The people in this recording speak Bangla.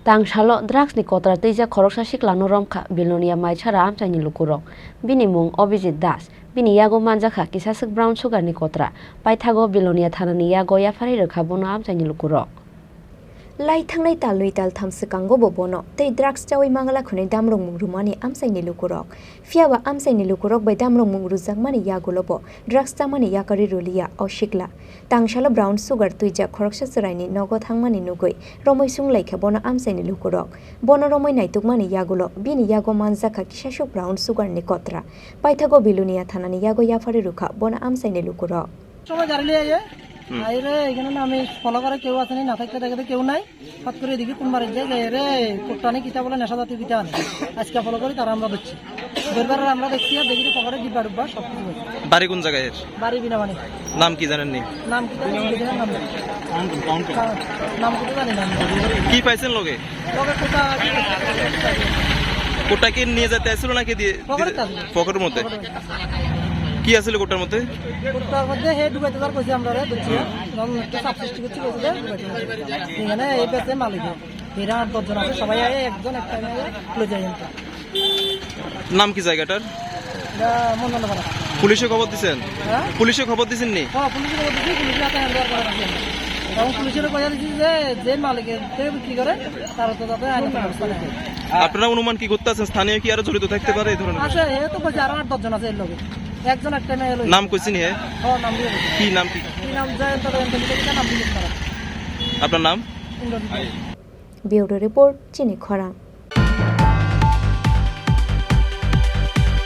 Tangshalo drugs ni kotra teja khoroksa siklano romkha Bilonia maichara amchaini lukurok bini mung Obijit Das bini yago manjakha kisasuk brown sugar ni kotra paithago Bilonia thanani yago yafari rekha bono amchaini lukurok Lai thangnai talui tal thamsikango bobono tei drugs chawi mangala khunai damrong mungrumani amsaini lukurok fiawa amsaini lukurok bai damrong mungru jangmani yagolobo drugs chamani yakari rulia oshikla tangshalo brown sugar tuija khoroksa churaini nogo thangmani nugoi romoi sunglaikha bono amsaini lukurok bono romoi naitukmani yagulo bini yago manjaka kisashuk brown sugar ni kotra paithago Bilonia thanani yago yafari rukha bono amsaini lukurok সময় জারিলে আইয়ে আইরে এখানে না আমি ফলো করে কেউ আসেনি না থাকতে দেখে কেউ নাই হঠাৎ করে দেখি কোন মারে যায় রে কোটটানি কিতা বলে নেশা জাতীয় কিতা আছে আজকে ফলো করি তারা আমরা দেখছি দরবার আমরা দেখছি আর দেখি পকেটে ডিব্বা ডুব্বা সব কিছু আছে বাড়ি কোন জায়গায় এর বাড়ি বিনাবানি নাম কি জানেন নি নাম কি জানেন নাম কি জানি না কি পাইছেন লগে কোটা কি নিয়ে যেতে আসছিল নাকি দিয়ে পকেটের মধ্যে কি আছিল কোটার মধ্যে হে ডুবাইতে যাওয়ার কইছি আমরা রে বুঝছি একটা সাব সৃষ্টি করছি কইছে এখানে এই পেছে মালিক এরা 10 জন আছে সবাই আয় একজন একটা লয়ে যায় নাম কি জায়গাটার এটা মন্ডলপাড়া পুলিশে খবর দিবেন পুলিশে খবর দিবেন নি হ্যাঁ পুলিশে খবর দিছি পুলিশ রাতে হ্যান্ডওভার করে রাখছেন এবং পুলিশের কইয়া দিছি যে মালিকের থেকে বিক্রি করে তার তো যাতে আইন ব্যবস্থা নেয় আপনারা অনুমান কি করতেছেন স্থানীয় কি আরো জড়িত থাকতে পারে এই ধরনের আছে এ তো কইছে আর 10 জন আছে এর লগে একজন একটা মেয়ে হলো নাম কইছিনি হে হ্যাঁ নাম দিয়ে কি নাম কি নাম যায় তো নাম দিয়ে আপনার নাম ব্যুরো রিপোর্ট চিনি খরা।